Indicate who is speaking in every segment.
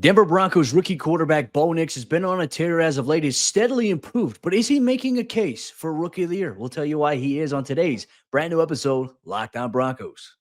Speaker 1: Denver Broncos rookie quarterback Bo Nix has been on a tear as of late. Has steadily improved, but is he making a case for Rookie of the Year? We'll tell you why he is on today's brand new episode, Locked On Broncos.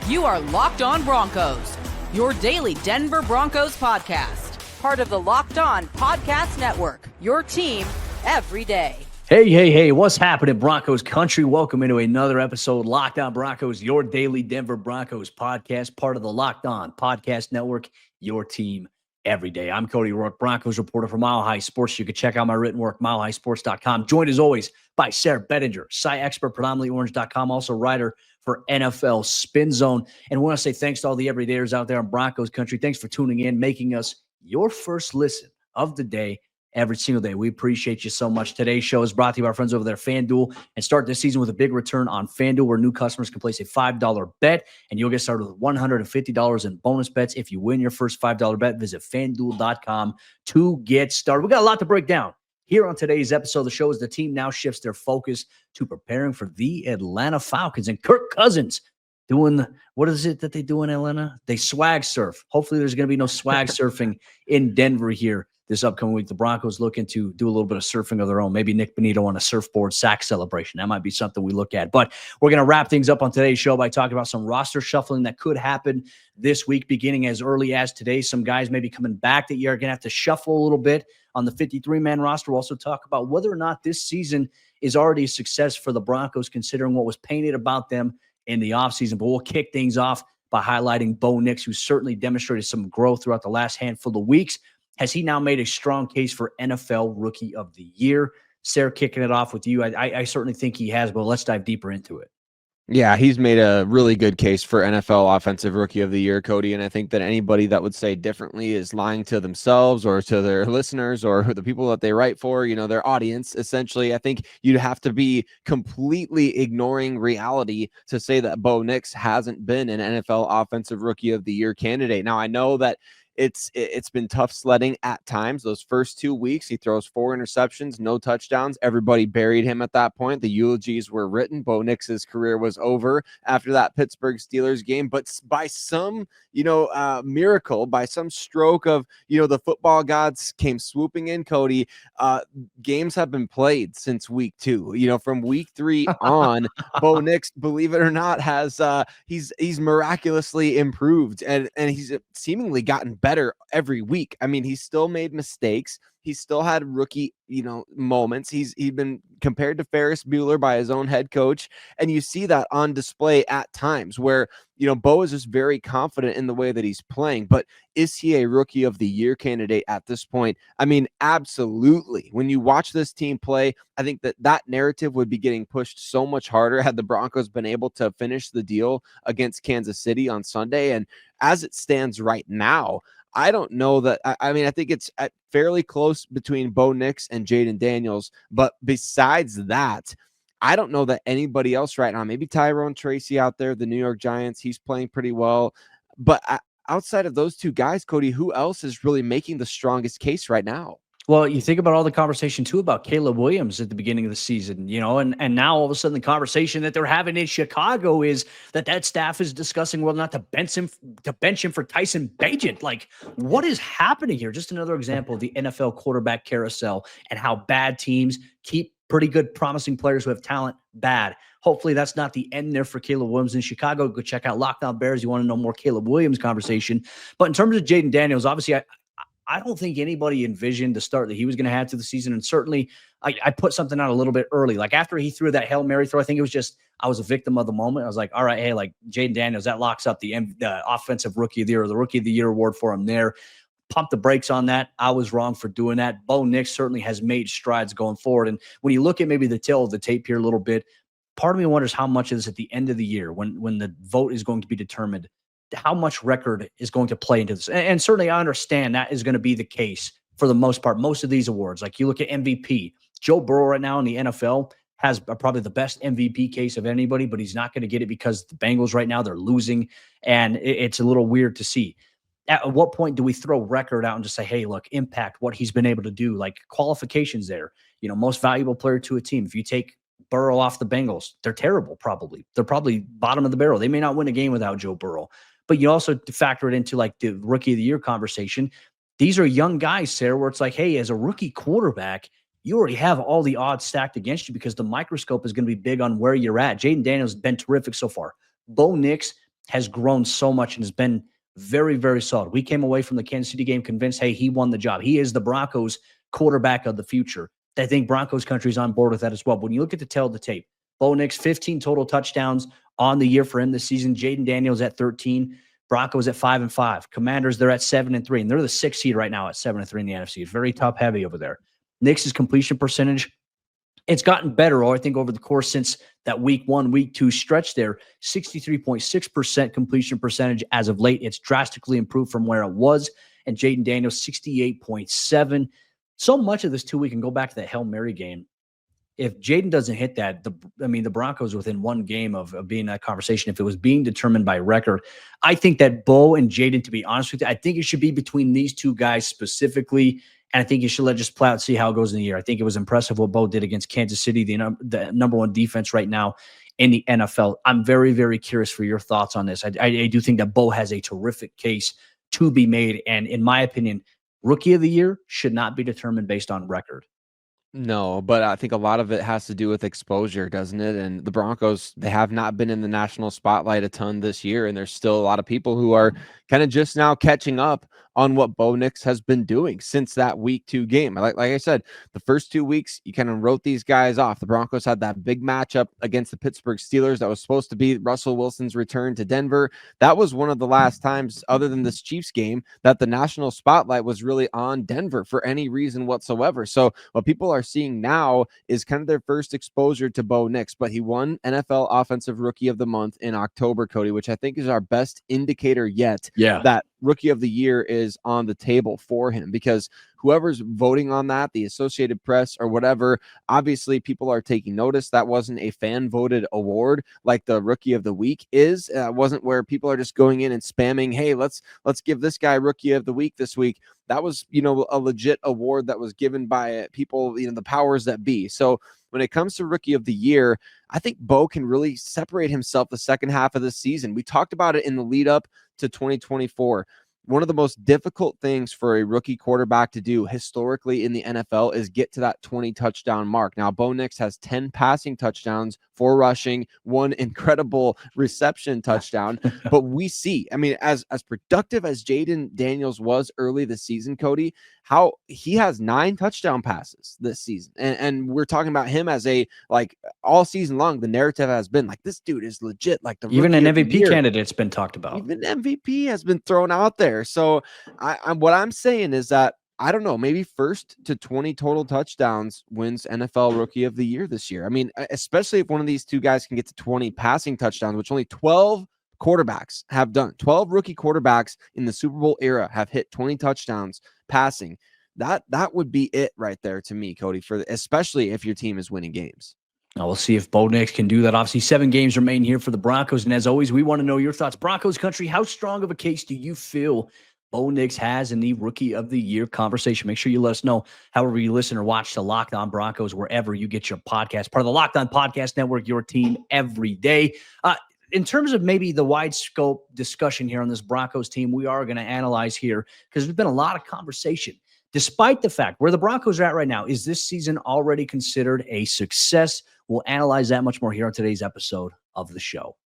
Speaker 2: You are Locked On Broncos, your daily Denver Broncos podcast. Part of the Locked On Podcast Network, your team every day.
Speaker 1: Hey, what's happening, Broncos Country? Welcome into another episode, Locked On Broncos, your daily Denver Broncos podcast, part of the Locked On Podcast Network, your team every day. I'm Cody Roark, Broncos reporter for Mile High Sports. You can check out my written work, milehighsports.com. Joined as always by Sayre Bedinger, Cy expert, predominantlyorange.com, also writer for NFL Spin Zone. And I want to say thanks to all the everydayers out there in Broncos Country. Thanks for tuning in, making us your first listen of the day every single day. We appreciate you so much. Today's show is brought to you by our friends over there at FanDuel, and start this season with a big return on FanDuel, where new customers can place a $5 bet, and you'll get started with $150 in bonus bets if you win your first $5 bet. Visit FanDuel.com to get started. We got a lot to break down here on today's episode of the show as the team now shifts their focus to preparing for the Atlanta Falcons, and Kirk Cousins doing what is it that they do in Atlanta? They swag surf. Hopefully there's going to be no swag surfing in Denver here this upcoming week. The Broncos looking to do a little bit of surfing of their own. Maybe Nick Bonito on a surfboard sack celebration. That might be something we look at. But we're going to wrap things up on today's show by talking about some roster shuffling that could happen this week, beginning as early as today. Some guys may be coming back that you're going to have to shuffle a little bit on the 53-man roster. We'll also talk about whether or not this season is already a success for the Broncos, considering what was painted about them in the offseason. But we'll kick things off by highlighting Bo Nix, who certainly demonstrated some growth throughout the last handful of weeks. Has he now made a strong case for NFL Rookie of the Year? Sayre, kicking it off with you. I certainly think he has, but let's dive deeper into it.
Speaker 3: Yeah, he's made a really good case for NFL Offensive Rookie of the Year, Cody, and I think that anybody that would say differently is lying to themselves or to their listeners or the people that they write for, their audience. Essentially, I think you'd have to be completely ignoring reality to say that Bo Nix hasn't been an NFL Offensive Rookie of the Year candidate. Now, I know that it's been tough sledding at times. Those first 2 weeks, he throws 4 interceptions, no touchdowns. Everybody buried him at that point. The eulogies were written. Bo Nix's career was over after that Pittsburgh Steelers game. But by some, miracle, by some stroke of, the football gods came swooping in, Cody, games have been played since week 2. From week 3 on, Bo Nix, believe it or not, has he's miraculously improved and he's seemingly gotten better every week. I mean, he's still made mistakes. He's still had rookie, moments. He's been compared to Ferris Bueller by his own head coach. And you see that on display at times where, Bo is just very confident in the way that he's playing. But is he a Rookie of the Year candidate at this point? I mean, absolutely. When you watch this team play, I think that narrative would be getting pushed so much harder had the Broncos been able to finish the deal against Kansas City on Sunday. And as it stands right now, I don't know that. I mean, I think it's fairly close between Bo Nix and Jayden Daniels. But besides that, I don't know that anybody else right now, maybe Tyrone Tracy out there, the New York Giants, he's playing pretty well. But outside of those two guys, Cody, who else is really making the strongest case right now?
Speaker 1: Well, you think about all the conversation, too, about Caleb Williams at the beginning of the season, and now all of a sudden the conversation that they're having in Chicago is that staff is discussing whether or not to bench him for Tyson Bagent. Like, what is happening here? Just another example of the NFL quarterback carousel and how bad teams keep pretty good, promising players who have talent bad. Hopefully that's not the end there for Caleb Williams in Chicago. Go check out Locked On Bears. You want to know more Caleb Williams conversation. But in terms of Jayden Daniels, obviously I don't think anybody envisioned the start that he was going to have to the season. And certainly I put something out a little bit early. Like after he threw that Hail Mary throw, I think it was just, I was a victim of the moment. I was like, all right, hey, like Jayden Daniels, that locks up the Offensive Rookie of the Year or the Rookie of the Year award for him there. Pump the brakes on that. I was wrong for doing that. Bo Nix certainly has made strides going forward. And when you look at maybe the tail of the tape here a little bit, part of me wonders how much of this at the end of the year, when the vote is going to be determined, how much record is going to play into this. And certainly I understand that is going to be the case for the most part. Most of these awards, like you look at MVP, Joe Burrow right now in the NFL has probably the best MVP case of anybody, but he's not going to get it because the Bengals right now, they're losing. And it's a little weird to see. At what point do we throw record out and just say, hey, look, impact, what he's been able to do, like qualifications there, most valuable player to a team. If you take Burrow off the Bengals. They're terrible, probably. They're probably bottom of the barrel. They may not win a game without Joe Burrow. But you also factor it into like the rookie of the year conversation. These are young guys, Sarah, where it's like, hey, as a rookie quarterback, you already have all the odds stacked against you because the microscope is going to be big on where you're at. Jayden Daniels has been terrific so far. Bo Nix has grown so much and has been very, very solid. We came away from the Kansas City game convinced, hey, he won the job. He is the Broncos quarterback of the future. I think Broncos Country is on board with that as well. When you look at the tail of the tape, Bo Nix, 15 total touchdowns on the year for him this season. Jayden Daniels at 13. Broncos at 5-5. Commanders, they're at 7-3. And they're the 6th seed right now at 7-3 in the NFC. It's very top heavy over there. Nix's completion percentage, it's gotten better, I think, over the course since that week 1, week 2 stretch there. 63.6% completion percentage as of late. It's drastically improved from where it was. And Jayden Daniels, 68.7%. So much of this, too, we can go back to that Hail Mary game. If Jayden doesn't hit that, the Broncos within one game of being in that conversation, if it was being determined by record, I think that Bo and Jayden, to be honest with you, I think it should be between these two guys specifically. And I think you should let just play out and see how it goes in the year. I think it was impressive what Bo did against Kansas City, the number one defense right now in the NFL. I'm very, very curious for your thoughts on this. I do think that Bo has a terrific case to be made. And in my opinion, Rookie of the Year should not be determined based on record.
Speaker 3: No, but I think a lot of it has to do with exposure, doesn't it? And the Broncos, they have not been in the national spotlight a ton this year, and there's still a lot of people who are kind of just now catching up on what Bo Nix has been doing since that week 2 game. Like I said, the first 2 weeks, you kind of wrote these guys off. The Broncos had that big matchup against the Pittsburgh Steelers that was supposed to be Russell Wilson's return to Denver. That was one of the last times, other than this Chiefs game, that the national spotlight was really on Denver for any reason whatsoever. So what people are seeing now is kind of their first exposure to Bo Nix, but he won NFL Offensive Rookie of the Month in October, Cody, which I think is our best indicator yet that Rookie of the Year is on the table for him, because whoever's voting on that, the Associated Press or whatever, obviously people are taking notice. That wasn't a fan voted award like the Rookie of the Week is. It wasn't where people are just going in and spamming, hey, let's give this guy Rookie of the Week this week. That was, a legit award that was given by people, the powers that be. So when it comes to Rookie of the Year, I think Bo can really separate himself the second half of the season. We talked about it in the lead up to 2024. One of the most difficult things for a rookie quarterback to do historically in the NFL is get to that 20 touchdown mark. Now, Bo Nix has 10 passing touchdowns, 4 rushing, 1 incredible reception touchdown. But we see, as productive as Jayden Daniels was early this season, Cody, how he has 9 touchdown passes this season. And we're talking about him as all season long, the narrative has been like, this dude is legit. Like
Speaker 1: even an MVP candidate's been talked about.
Speaker 3: Even MVP has been thrown out there. So what I'm saying is that, I don't know, maybe first to 20 total touchdowns wins NFL Rookie of the Year this year. Especially if one of these two guys can get to 20 passing touchdowns, which only 12 quarterbacks have done. 12 rookie quarterbacks in the Super Bowl era have hit 20 touchdowns passing. That would be it right there to me, Cody, especially if your team is winning games.
Speaker 1: Now we'll see if Bo Nix can do that. Obviously, 7 games remain here for the Broncos. And as always, we want to know your thoughts. Broncos Country, how strong of a case do you feel Bo Nix has in the Rookie of the Year conversation? Make sure you let us know however you listen or watch the Locked On Broncos, wherever you get your podcast. Part of the Locked On Podcast Network, your team every day. In terms of maybe the wide scope discussion here on this Broncos team, we are going to analyze here because there's been a lot of conversation. Despite the fact where the Broncos are at right now, is this season already considered a success? We'll analyze that much more here on today's episode of the show.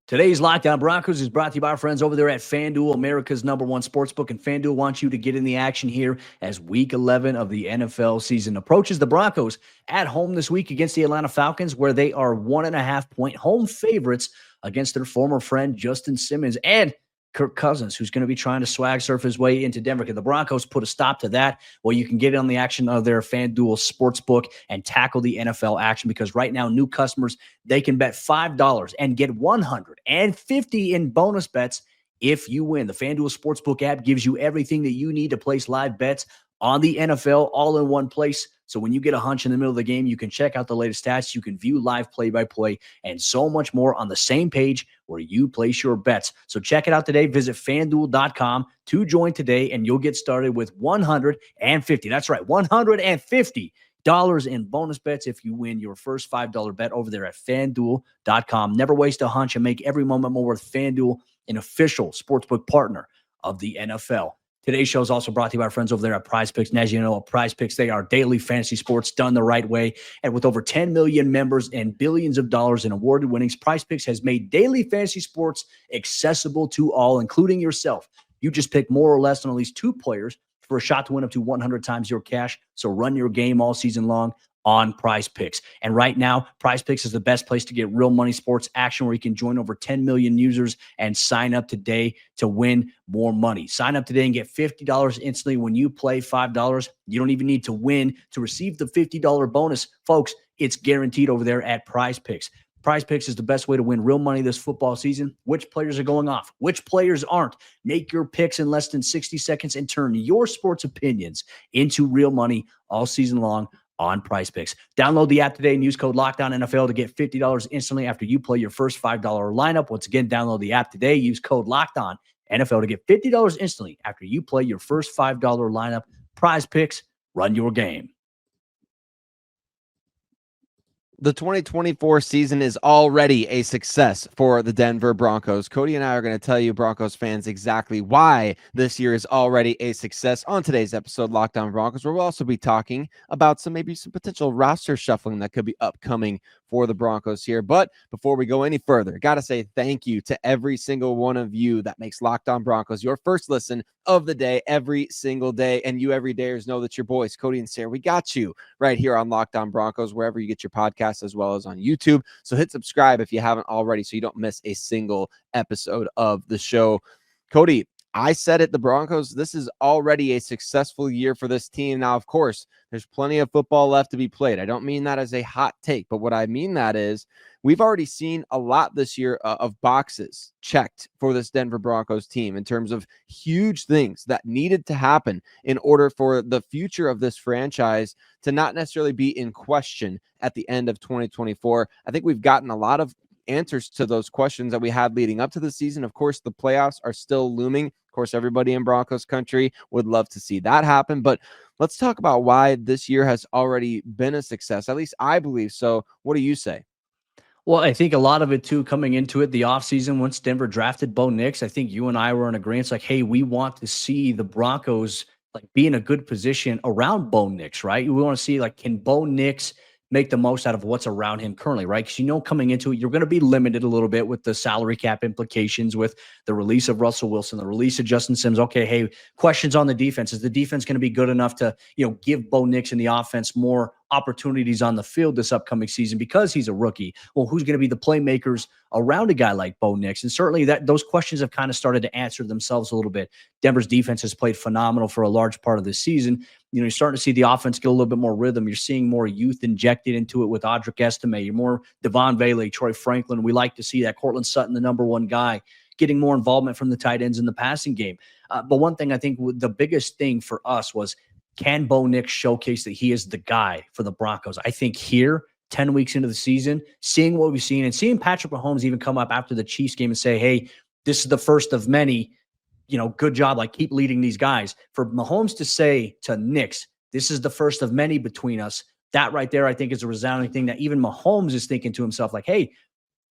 Speaker 1: Today's Locked On Broncos is brought to you by our friends over there at FanDuel, America's #1 sportsbook. And FanDuel wants you to get in the action here as Week 11 of the NFL season approaches. The Broncos at home this week against the Atlanta Falcons, where they are 1.5-point home favorites against their former friend Justin Simmons and Kirk Cousins, who's going to be trying to swag surf his way into Denver. Can the Broncos put a stop to that? Well, you can get on the action of their FanDuel Sportsbook and tackle the NFL action, because right now, new customers, they can bet $5 and get $150 in bonus bets if you win. The FanDuel Sportsbook app gives you everything that you need to place live bets on the NFL all in one place. So when you get a hunch in the middle of the game, you can check out the latest stats, you can view live play-by-play, and so much more on the same page where you place your bets. So check it out today. Visit FanDuel.com to join today, and you'll get started with $150. That's right, $150 in bonus bets if you win your first $5 bet over there at FanDuel.com. Never waste a hunch and make every moment more with FanDuel, an official sportsbook partner of the NFL. Today's show is also brought to you by our friends over there at Prize Picks. And as you know, at Prize Picks, they are daily fantasy sports done the right way. And with over 10 million members and billions of dollars in awarded winnings, Prize Picks has made daily fantasy sports accessible to all, including yourself. You just pick more or less on at least 2 players for a shot to win up to 100 times your cash. So run your game all season long on Prize Picks. And right now, Prize Picks is the best place to get real money sports action, where you can join over 10 million users and sign up today to win more money. Sign up today and get $50 instantly when you play $5. You don't even need to win to receive the $50 bonus. Folks, it's guaranteed over there at Prize Picks. Prize Picks is the best way to win real money this football season. Which players are going off? Which players aren't? Make your picks in less than 60 seconds and turn your sports opinions into real money all season long on Prize Picks. Download the app today and use code LOCKDOWNNFL to get $50 instantly after you play your first $5 lineup. Once again, download the app today. Use code LOCKDOWNNFL to get $50 instantly after you play your first $5 lineup. Prize Picks, run your game.
Speaker 3: The 2024 season is already a success for the Denver Broncos. Cody and I are going to tell you, Broncos fans, exactly why this year is already a success on today's episode, Locked On Broncos, where we'll also be talking about some potential roster shuffling that could be upcoming for the Broncos here. But before we go any further, got to say thank you to every single one of you that makes Locked On Broncos your first listen of the day every single day. And you everydayers know that your boys, Cody and Sayre, we got you right here on Locked On Broncos, wherever you get your podcasts, as well as on YouTube. So hit subscribe if you haven't already, so you don't miss a single episode of the show. Cody, I said it, the Broncos, this is already a successful year for this team. Now, of course, there's plenty of football left to be played. I don't mean that as a hot take, but what I mean that is we've already seen a lot this year of boxes checked for this Denver Broncos team in terms of huge things that needed to happen in order for the future of this franchise to not necessarily be in question at the end of 2024. I think we've gotten a lot of answers to those questions that we had leading up to the season. Of course, the playoffs are still looming. Of course, everybody in Broncos country would love to see that happen, but let's talk about why this year has already been a success. At least I believe so. What do you say?
Speaker 1: Well, I think a lot of it, too, coming into it, the offseason, once Denver drafted Bo Nix, I think you and I were in agreement, like, hey, we want to see the Broncos be in a good position around Bo Nix, right? We want to see, can Bo Nix make the most out of what's around him currently, right? Because, coming into it, you're going to be limited a little bit with the salary cap implications, with the release of Russell Wilson, the release of Justin Sims. Okay, hey, questions on the defense. Is the defense going to be good enough to, give Bo Nix and the offense more opportunities on the field this upcoming season because he's a rookie? Well, who's going to be the playmakers around a guy like Bo Nix? And certainly those questions have kind of started to answer themselves a little bit. Denver's defense has played phenomenal for a large part of this season. You're starting to see the offense get a little bit more rhythm. You're seeing more youth injected into it with Audric Estime. You're more Devon Bailey, Troy Franklin. We like to see that. Cortland Sutton, the number one guy, getting more involvement from the tight ends in the passing game. But one thing I think the biggest thing for us was, can Bo Nix showcase that he is the guy for the Broncos? I think here, 10 weeks into the season, seeing what we've seen and seeing Patrick Mahomes even come up after the Chiefs game and say, hey, this is the first of many, good job, keep leading these guys. For Mahomes to say to Nix, this is the first of many between us, that right there, I think, is a resounding thing that even Mahomes is thinking to himself, hey,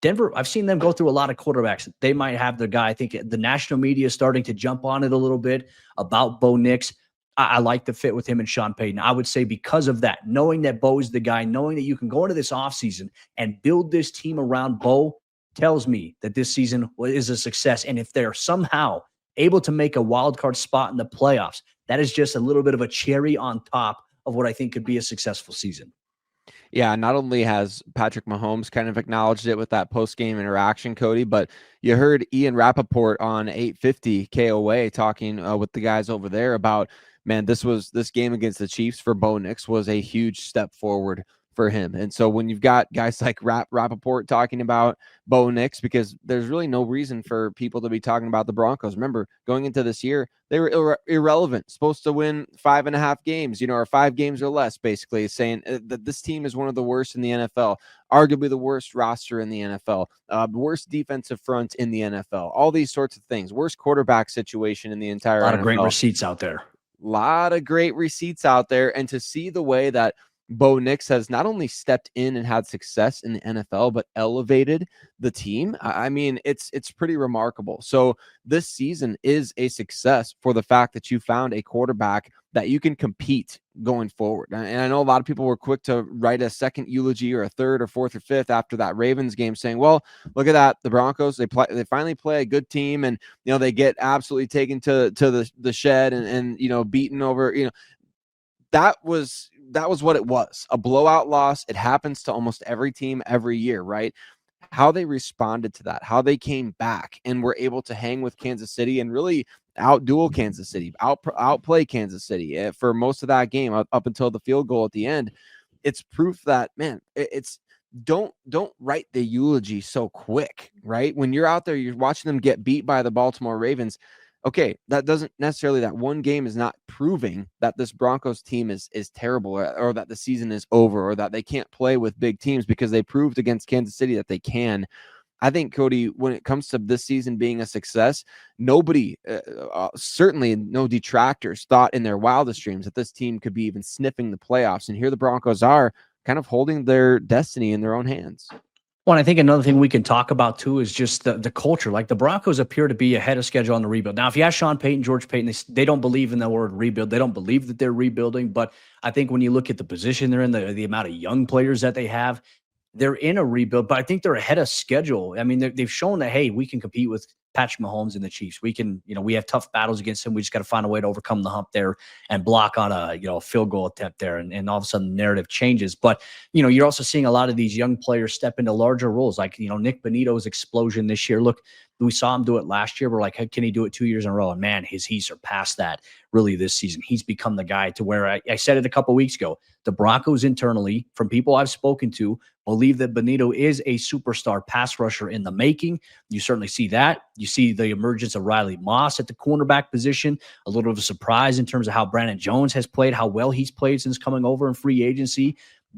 Speaker 1: Denver, I've seen them go through a lot of quarterbacks. They might have their guy. I think the national media is starting to jump on it a little bit about Bo Nix. I like the fit with him and Sean Payton. I would say because of that, knowing that Bo is the guy, knowing that you can go into this offseason and build this team around Bo, tells me that this season is a success. And if they're somehow able to make a wild card spot in the playoffs, that is just a little bit of a cherry on top of what I think could be a successful season.
Speaker 3: Yeah, not only has Patrick Mahomes kind of acknowledged it with that post-game interaction, Cody, but you heard Ian Rapaport on 850 KOA talking with the guys over there about, man, this game against the Chiefs for Bo Nix was a huge step forward for him. And so when you've got guys like Rapaport talking about Bo Nix, because there's really no reason for people to be talking about the Broncos. Remember, going into this year, they were irrelevant, supposed to win 5.5 games, or 5 games or less, basically saying that this team is one of the worst in the NFL, arguably the worst roster in the NFL, worst defensive front in the NFL, all these sorts of things, worst quarterback situation in the entire NFL.
Speaker 1: A lot of great receipts out there.
Speaker 3: And to see the way that Bo Nix has not only stepped in and had success in the NFL, but elevated the team. I mean, it's pretty remarkable. So this season is a success for the fact that you found a quarterback that you can compete going forward. And I know a lot of people were quick to write a second eulogy or a third or fourth or fifth after that Ravens game, saying, well, look at that. The Broncos, they finally play a good team, and, they get absolutely taken to the shed and beaten over, that was what it was, a blowout loss. It happens to almost every team every year, right? How they responded to that, how they came back and were able to hang with Kansas City and really outduel Kansas City, outplay Kansas City for most of that game up until the field goal at the end. It's proof that, man, it's don't write the eulogy so quick, right? When you're out there, you're watching them get beat by the Baltimore Ravens. Okay, that doesn't necessarily, that one game is not proving that this Broncos team is terrible, or that the season is over, or that they can't play with big teams, because they proved against Kansas City that they can. I think, Cody, when it comes to this season being a success, nobody, certainly no detractors, thought in their wildest dreams that this team could be even sniffing the playoffs. And here the Broncos are, kind of holding their destiny in their own hands.
Speaker 1: Well, I think another thing we can talk about too is just the culture. Like, the Broncos appear to be ahead of schedule on the rebuild. Now, if you ask Sean Payton, George Payton, they don't believe in the word rebuild. They don't believe that they're rebuilding. But I think when you look at the position they're in, the amount of young players that they have, they're in a rebuild. But I think they're ahead of schedule. I mean, they've shown that, hey, we can compete with Patrick Mahomes and the Chiefs. We can, we have tough battles against him. We just got to find a way to overcome the hump there and block on a field goal attempt there. And all of a sudden the narrative changes. But, you're also seeing a lot of these young players step into larger roles. Like, Nick Bonitto's explosion this year. Look, we saw him do it last year. We're like, hey, can he do it 2 years in a row? And man, he surpassed that really this season. He's become the guy to where I said it a couple weeks ago. The Broncos internally, from people I've spoken to, believe that Bonitto is a superstar pass rusher in the making. You certainly see that. You see the emergence of Riley Moss at the cornerback position, a little of a surprise in terms of how Brandon Jones has played, how well he's played since coming over in free agency.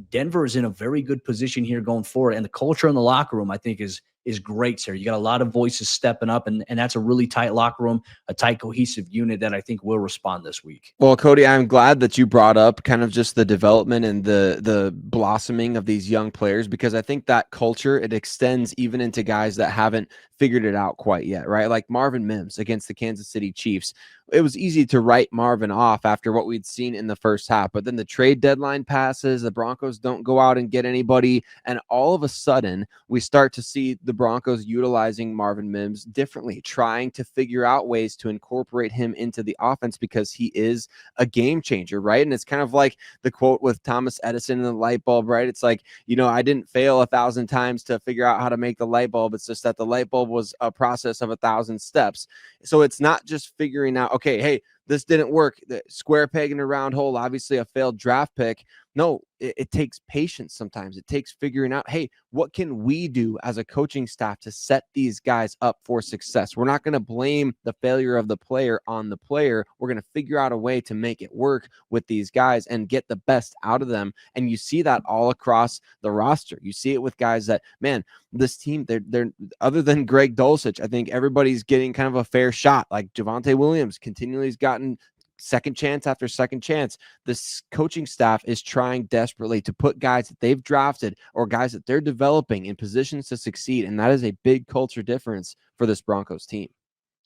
Speaker 1: Denver is in a very good position here going forward. And the culture in the locker room, I think, is great, Sayre. You got a lot of voices stepping up, and that's a really tight locker room, a tight, cohesive unit that I think will respond this week.
Speaker 3: Well, Cody, I'm glad that you brought up kind of just the development and the blossoming of these young players, because I think that culture, it extends even into guys that haven't figured it out quite yet, right? Like Marvin Mims against the Kansas City Chiefs. It was easy to write Marvin off after what we'd seen in the first half, but then the trade deadline passes, the Broncos don't go out and get anybody, and all of a sudden we start to see the Broncos utilizing Marvin Mims differently, trying to figure out ways to incorporate him into the offense, because he is a game changer, right? And it's kind of like the quote with Thomas Edison and the light bulb, right? It's like, I didn't fail 1,000 times to figure out how to make the light bulb. It's just that the light bulb was a process of 1,000 steps. So it's not just figuring out, okay, hey, this didn't work. The square peg in a round hole, obviously a failed draft pick. No, it takes patience sometimes. It takes figuring out, hey, what can we do as a coaching staff to set these guys up for success? We're not going to blame the failure of the player on the player. We're going to figure out a way to make it work with these guys and get the best out of them. And you see that all across the roster. You see it with guys that, man, this team, they're other than Greg Dulcich, I think everybody's getting kind of a fair shot. Like Javonte Williams continually has gotten second chance after second chance. This coaching staff is trying desperately to put guys that they've drafted or guys that they're developing in positions to succeed. And that is a big culture difference for this Broncos team.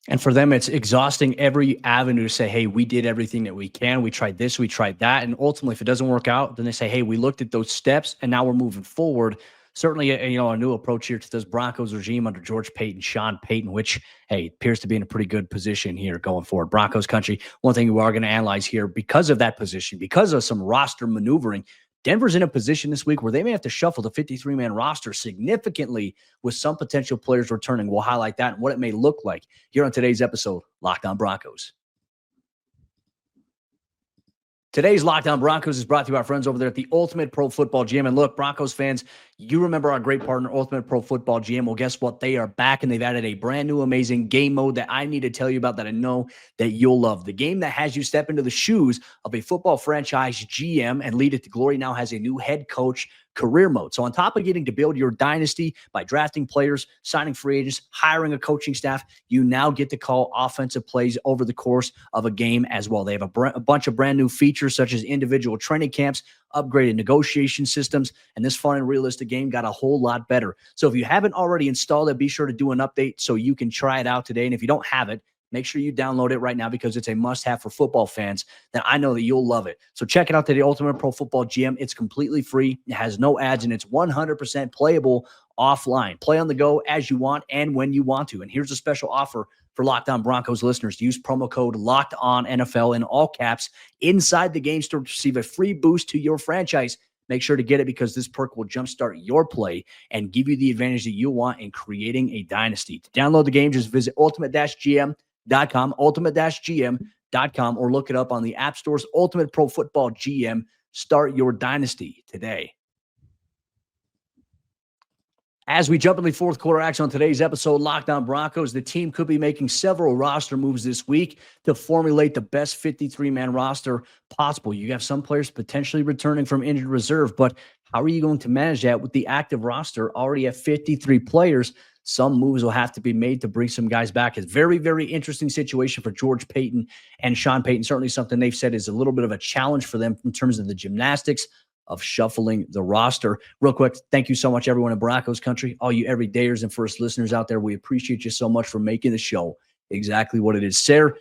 Speaker 1: And for them, it's exhausting every avenue to say, hey, we did everything that we can. We tried this, we tried that. And ultimately, if it doesn't work out, then they say, hey, we looked at those steps and now we're moving forward. Certainly, a new approach here to this Broncos regime under George Payton, Sean Payton, which, hey, appears to be in a pretty good position here going forward. Broncos country, one thing we are going to analyze here, because of that position, because of some roster maneuvering, Denver's in a position this week where they may have to shuffle the 53-man roster significantly, with some potential players returning. We'll highlight that and what it may look like here on today's episode, Locked On Broncos. Today's Locked On Broncos is brought to you by our friends over there at the Ultimate Pro Football Gym. And look, Broncos fans, You remember our great partner, Ultimate Pro Football GM. Well, guess what? They are back, and they've added a brand new, amazing game mode that I need to tell you about that I know that you'll love. The game that has you step into the shoes of a football franchise GM and lead it to glory now has a new head coach career mode. So on top of getting to build your dynasty by drafting players, signing free agents, hiring a coaching staff, you now get to call offensive plays over the course of a game as well. They have a bunch of brand new features such as individual training camps, upgraded negotiation systems, and this fun and realistic game got a whole lot better. So if you haven't already installed it, be sure to do an update so you can try it out today. And if you don't have it, make sure you download it right now because it's a must-have for football fans that I know that you'll love it. So check it out today, Ultimate Pro Football GM. It's completely free. It has no ads, and it's 100% playable offline. Play on the go as you want and when you want to. And here's a special offer for Locked On Broncos listeners. Use promo code LOCKEDONNFL in all caps inside the game store to receive a free boost to your franchise. Make sure to get it because this perk will jumpstart your play and give you the advantage that you want in creating a dynasty. To download the game, just visit ultimate-gm.com, ultimate-gm.com, or look it up on the app stores. Ultimate Pro Football GM. Start your dynasty today. As we jump into the fourth quarter action on today's episode, Locked On Broncos, the team could be making several roster moves this week to formulate the best 53-man roster possible. You have some players potentially returning from injured reserve, but how are you going to manage that with the active roster already at 53 players? Some moves will have to be made to bring some guys back. It's a very, very interesting situation for George Paton and Sean Payton. Certainly something they've said is a little bit of a challenge for them in terms of the gymnastics of shuffling the roster. Real quick, thank you so much, everyone in Broncos Country, all you everydayers and first listeners out there. We appreciate you so much for making the show exactly what it is. Sayre,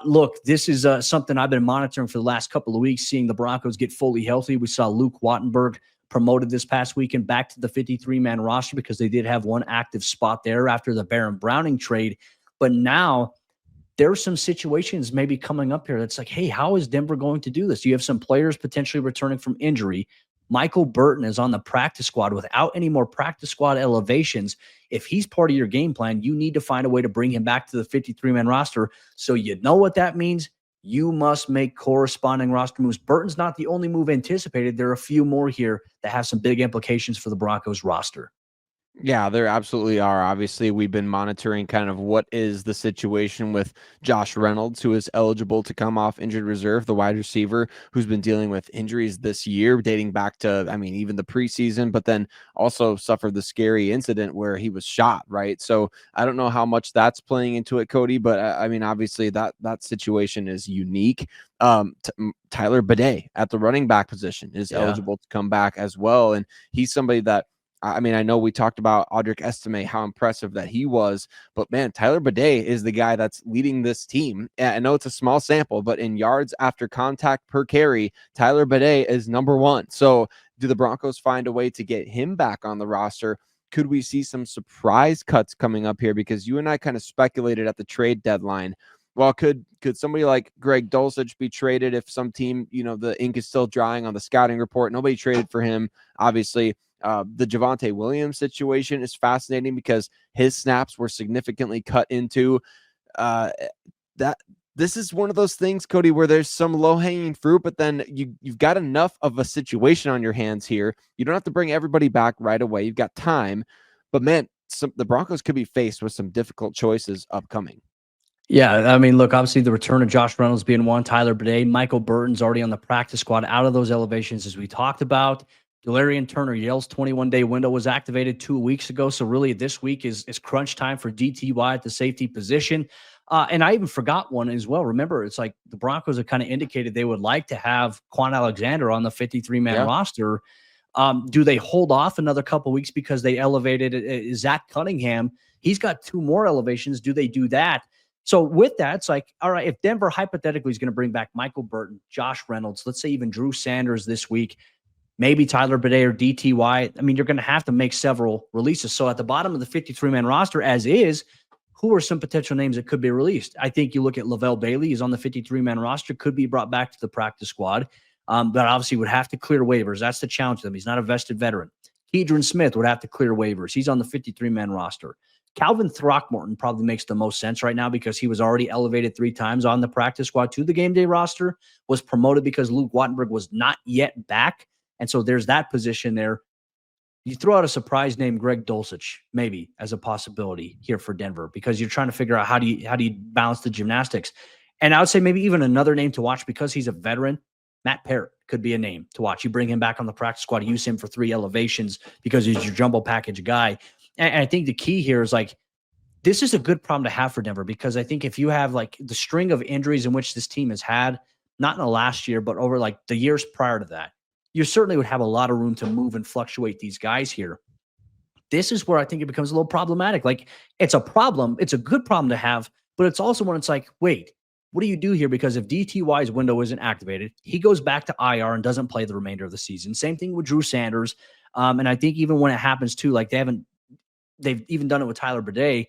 Speaker 1: look, this is something I've been monitoring for the last couple of weeks, seeing the Broncos get fully healthy. We saw Luke Wattenberg promoted this past weekend back to the 53-man roster because they did have one active spot there after the Baron Browning trade. But now there are some situations maybe coming up here that's like, hey, how is Denver going to do this? You have some players potentially returning from injury. Michael Burton is on the practice squad without any more practice squad elevations. If he's part of your game plan, you need to find a way to bring him back to the 53-man roster. So you know what that means? You must make corresponding roster moves. Burton's not the only move anticipated. There are a few more here that have some big implications for the Broncos roster.
Speaker 3: Yeah, there absolutely are. Obviously, we've been monitoring kind of what is the situation with Josh Reynolds, who is eligible to come off injured reserve, the wide receiver who's been dealing with injuries this year, dating back to, I mean, even the preseason, but then also suffered the scary incident where he was shot, right? So I don't know how much that's playing into it, Cody, but I mean, obviously that situation is unique. Tyler Bedinger at the running back position is eligible to come back as well. And he's somebody that, I mean, I know we talked about Audric Estime, how impressive that he was, but man, Tyler Bedinger is the guy that's leading this team. And I know it's a small sample, but in yards after contact per carry, Tyler Bedinger is number one. So do the Broncos find a way to get him back on the roster? Could we see some surprise cuts coming up here? Because you and I kind of speculated at the trade deadline. Well, could somebody like Greg Dulcich be traded if some team, you know, the ink is still drying on the scouting report? Nobody traded for him, obviously. The Javonte Williams situation is fascinating because his snaps were significantly cut into. That this is one of those things, Cody, where there's some low-hanging fruit, but then you've got enough of a situation on your hands here. You don't have to bring everybody back right away. You've got time, but man, the Broncos could be faced with some difficult choices upcoming.
Speaker 1: Yeah, I mean, look, obviously the return of Josh Reynolds being one, Tyler Bedinger, Michael Burton's already on the practice squad out of those elevations as we talked about. Delarian Turner-Yell's 21-day window was activated 2 weeks ago. So really this week is crunch time for DTY at the safety position. And I even forgot one as well. Remember, it's like the Broncos have kind of indicated they would like to have Quan Alexander on the 53-man roster. Do they hold off another couple weeks because they elevated Zach Cunningham? He's got 2 more elevations. Do they do that? So with that, it's like, all right, if Denver hypothetically is going to bring back Michael Burton, Josh Reynolds, let's say even Drew Sanders this week, maybe Tyler Bedinger, DTY. I mean, you're going to have to make several releases. So at the bottom of the 53-man roster as is, who are some potential names that could be released? I think you look at Lavelle Bailey. He's on the 53-man roster, could be brought back to the practice squad, but obviously would have to clear waivers. That's the challenge to them. He's not a vested veteran. Keidron Smith would have to clear waivers. He's on the 53-man roster. Calvin Throckmorton probably makes the most sense right now because he was already elevated 3 times on the practice squad to the game day roster, was promoted because Luke Wattenberg was not yet back. And so there's that position there. You throw out a surprise name, Greg Dulcich, maybe as a possibility here for Denver, because you're trying to figure out how do you balance the gymnastics. And I would say maybe even another name to watch because he's a veteran. Matt Parrott could be a name to watch. You bring him back on the practice squad, use him for 3 elevations because he's your jumbo package guy. And I think the key here is like, this is a good problem to have for Denver, because I think if you have like the string of injuries in which this team has had, not in the last year, but over like the years prior to that, you certainly would have a lot of room to move and fluctuate these guys here. This is where I think it becomes a little problematic. Like, it's a problem. It's a good problem to have, but it's also when it's like, wait, what do you do here? Because if DTY's window isn't activated, he goes back to IR and doesn't play the remainder of the season. Same thing with Drew Sanders. And I think even when it happens too, like they've even done it with Tyler Bede.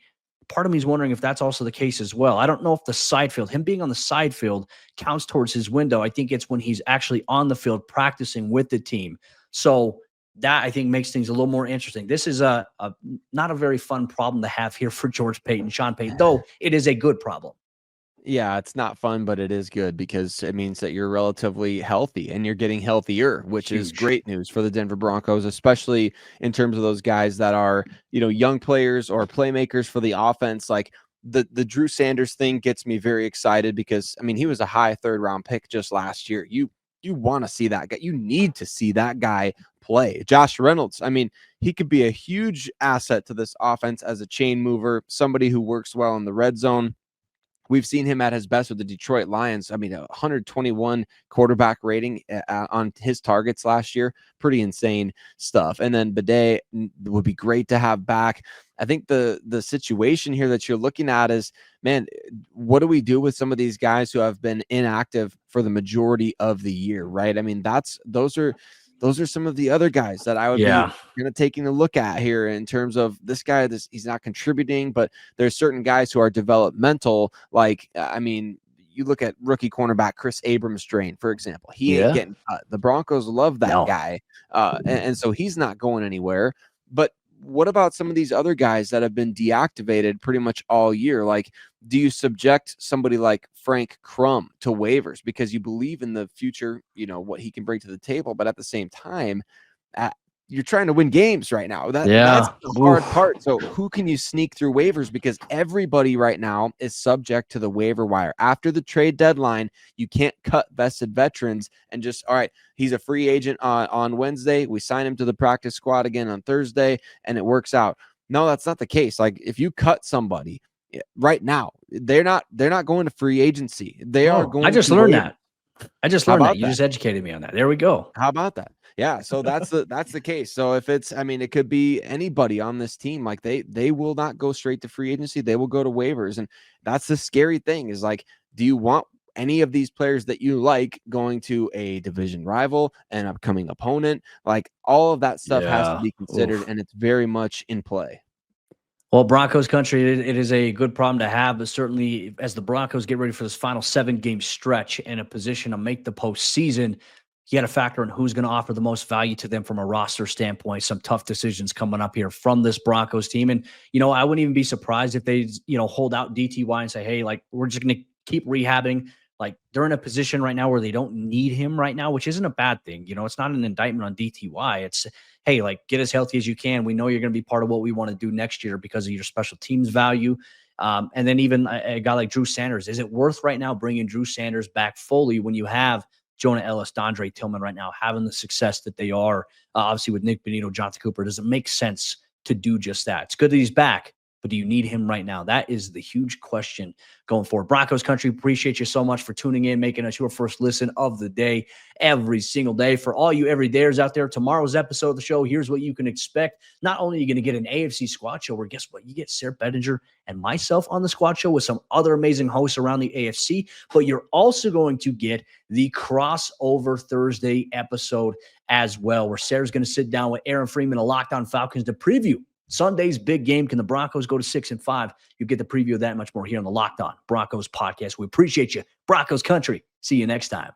Speaker 1: Part of me is wondering if that's also the case as well. I don't know if the side field, him being on the side field, counts towards his window. I think it's when he's actually on the field practicing with the team. So that, I think, makes things a little more interesting. This is a not a very fun problem to have here for George Paton, Sean Payton, though it is a good problem.
Speaker 3: Yeah, it's not fun, but it is good because it means that you're relatively healthy and you're getting healthier, which is great news for the Denver Broncos, especially in terms of those guys that are, young players or playmakers for the offense. Like the Drew Sanders thing gets me very excited because, he was a high 3rd round pick just last year. You want to see that guy. You need to see that guy play. Josh Reynolds, he could be a huge asset to this offense as a chain mover, somebody who works well in the red zone. We've seen him at his best with the Detroit Lions. 121 quarterback rating on his targets last year. Pretty insane stuff. And then Bede would be great to have back. I think the situation here that you're looking at is, man, what do we do with some of these guys who have been inactive for the majority of the year, right? Those are some of the other guys that I would be kind of taking a look at here in terms of this guy. He's not contributing, but there's certain guys who are developmental. Like, you look at rookie cornerback Chris Abrams drain, for example. He ain't getting cut. The Broncos love that guy. And so he's not going anywhere. But what about some of these other guys that have been deactivated pretty much all year? Like, do you subject somebody like Frank Crum to waivers because you believe in the future, what he can bring to the table, but at the same time, you're trying to win games right now. That's the hard part. So who can you sneak through waivers? Because everybody right now is subject to the waiver wire. After the trade deadline, you can't cut vested veterans and just, all right, he's a free agent on Wednesday. We sign him to the practice squad again on Thursday, and it works out. No, that's not the case. Like, if you cut somebody right now, they're not going to free agency. They are going.
Speaker 1: I just learned that. You just educated me on that. There we go.
Speaker 3: How about that? Yeah, so that's the case. So if it's, it could be anybody on this team. Like they will not go straight to free agency. They will go to waivers, and that's the scary thing. Is like, do you want any of these players that you like going to a division rival, an upcoming opponent? Like, all of that stuff has to be considered, and it's very much in play.
Speaker 1: Well, Broncos country, it is a good problem to have, but certainly as the Broncos get ready for this final 7-game stretch in a position to make the postseason, you got to factor in who's going to offer the most value to them from a roster standpoint. Some tough decisions coming up here from this Broncos team. And, I wouldn't even be surprised if they, hold out DTY and say, hey, like, we're just going to keep rehabbing. Like, they're in a position right now where they don't need him right now, which isn't a bad thing. It's not an indictment on DTY. It's, hey, like, get as healthy as you can. We know you're going to be part of what we want to do next year because of your special teams value. And then even a guy like Drew Sanders, is it worth right now bringing Drew Sanders back fully when you have Jonah Ellis, Dondre Tillman right now having the success that they are, obviously with Nick Bonito, Jonathan Cooper? Does it make sense to do just that? It's good that he's back, but do you need him right now? That is the huge question going forward. Broncos country, appreciate you so much for tuning in, making us your first listen of the day every single day. For all you everydayers out there, tomorrow's episode of the show, here's what you can expect. Not only are you going to get an AFC squad show where, guess what? You get Sayre Bedinger and myself on the squad show with some other amazing hosts around the AFC, but you're also going to get the crossover Thursday episode as well, where Sarah's going to sit down with Aaron Freeman of Locked On Falcons to preview Sunday's big game. Can the Broncos go to 6-5? You get the preview of that and much more here on the Locked On Broncos podcast. We appreciate you, Broncos country. See you next time.